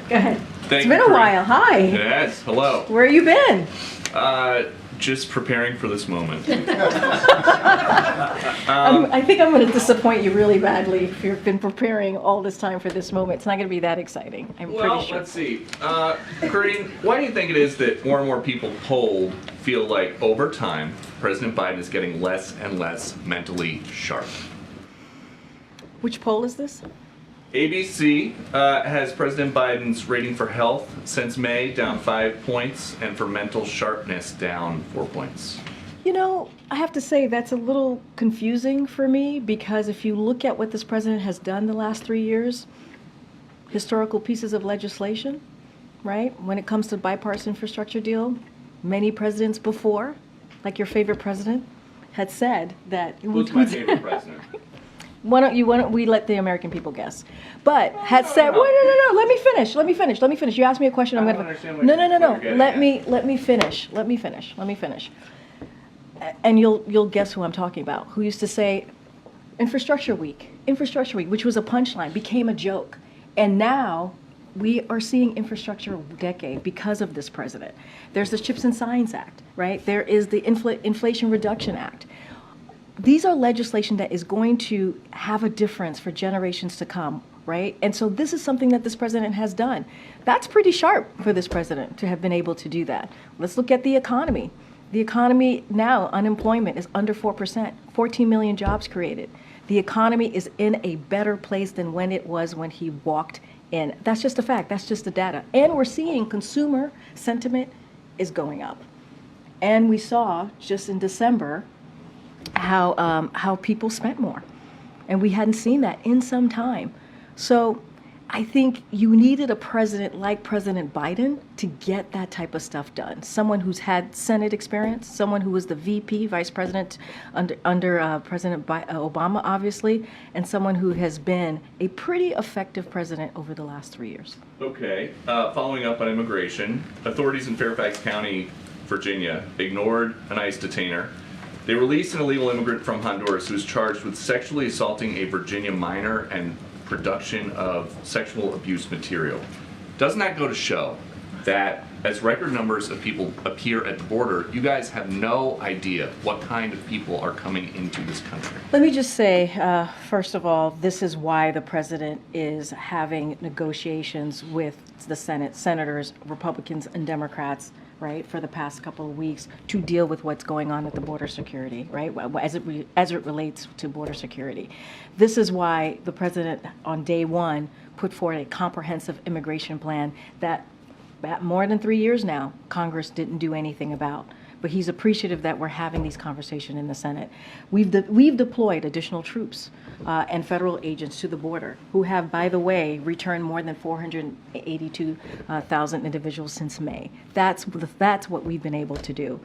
Go ahead. It's been a while. Hi. Yes, hello. Where you been? Just preparing for this moment. I think I'm going to disappoint you really badly if you've been preparing all this time for this moment. It's not going to be that exciting. I'm pretty sure. Let's see. Karine, why do you think it is that more and more people polled feel like over time President Biden is getting less and less mentally sharp? Which poll is this? ABC has President Biden's rating for health since May down 5 points and for mental sharpness down 4 points. You know, I have to say that's a little confusing for me because if you look at what this president has done the last 3 years, historical pieces of legislation, right? When it comes to bipartisan infrastructure deal, many presidents before, like your favorite president, had said that... Who's my favorite president? Why don't we let the American people guess? But had said, no, let me finish. You asked me a question, I'm going to... No. Let me finish. And you'll guess who I'm talking about. Who used to say, Infrastructure Week, which was a punchline, became a joke. And now we are seeing infrastructure decade because of this president. There's the Chips and Science Act, right? There is the Inflation Reduction Act. These are legislation that is going to have a difference for generations to come, right? And so this is something that this president has done. That's pretty sharp for this president to have been able to do that. Let's look at the economy. The economy now, unemployment is under 4%, 14 million jobs created. The economy is in a better place than when it was when he walked in. That's just a fact, that's just the data. And we're seeing consumer sentiment is going up. And we saw just in December, how people spent more. And we hadn't seen that in some time. So I think you needed a president like President Biden to get that type of stuff done. Someone who's had Senate experience, someone who was the VP, vice president under President Obama, obviously, and someone who has been a pretty effective president over the last 3 years. Okay, following up on immigration, authorities in Fairfax County, Virginia, ignored an ICE detainer. They released an illegal immigrant from Honduras who was charged with sexually assaulting a Virginia minor and production of sexual abuse material. Doesn't that go to show that as record numbers of people appear at the border, you guys have no idea what kind of people are coming into this country? Let me just say, first of all, this is why the president is having negotiations with the Senate, senators, Republicans and Democrats, right, for the past couple of weeks to deal with what's going on with the border security, right, as it relates to border security. This is why the president on day one put forward a comprehensive immigration plan that more than 3 years now, Congress didn't do anything about. But he's appreciative that we're having these conversations in the Senate. We've deployed additional troops and federal agents to the border who have, by the way, returned more than 482,000 individuals since May. That's what we've been able to do.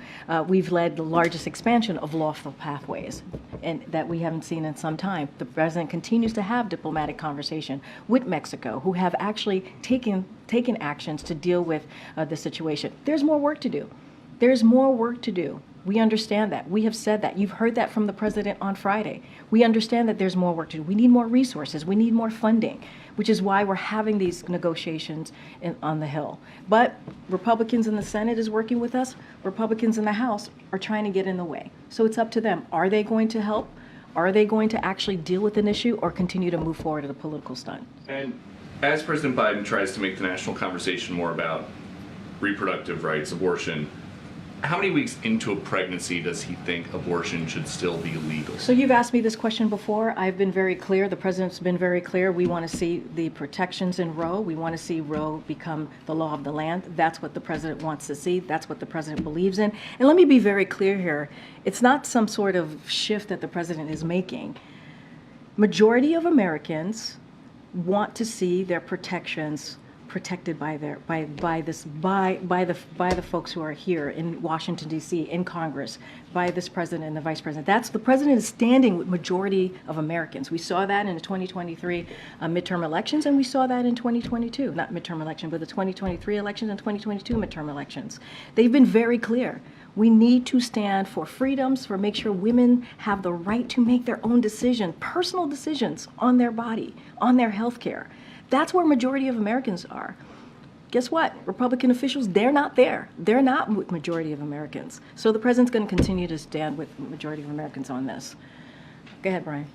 We've led the largest expansion of lawful pathways and that we haven't seen in some time. The president continues to have diplomatic conversation with Mexico, who have actually taken actions to deal with the situation. There's more work to do. There's more work to do. We understand that. We have said that. You've heard that from the president on Friday. We understand that there's more work to do. We need more resources. We need more funding, which is why we're having these negotiations on the Hill. But Republicans in the Senate is working with us. Republicans in the House are trying to get in the way. So it's up to them. Are they going to help? Are they going to actually deal with an issue or continue to move forward at a political stunt? And as President Biden tries to make the national conversation more about reproductive rights, abortion, how many weeks into a pregnancy does he think abortion should still be legal? So you've asked me this question before. I've been very clear. The president's been very clear. We want to see the protections in Roe. We want to see Roe become the law of the land. That's what the president wants to see. That's what the president believes in. And let me be very clear here. It's not some sort of shift that the president is making. Majority of Americans want to see their protections protected by the folks who are here in Washington, D.C., in Congress, by this president and the vice president. The president is standing with majority of Americans. We saw that in the 2023 midterm elections, and we saw that in 2022, not midterm election, but the 2023 elections and 2022 midterm elections. They've been very clear. We need to stand for freedoms, for make sure women have the right to make their own decision, personal decisions on their body, on their health care. That's where majority of Americans are. guess what? Republican officials, they're not there. They're not with majority of Americans. So the president's going to continue to stand with majority of Americans on this. Go ahead, Brian.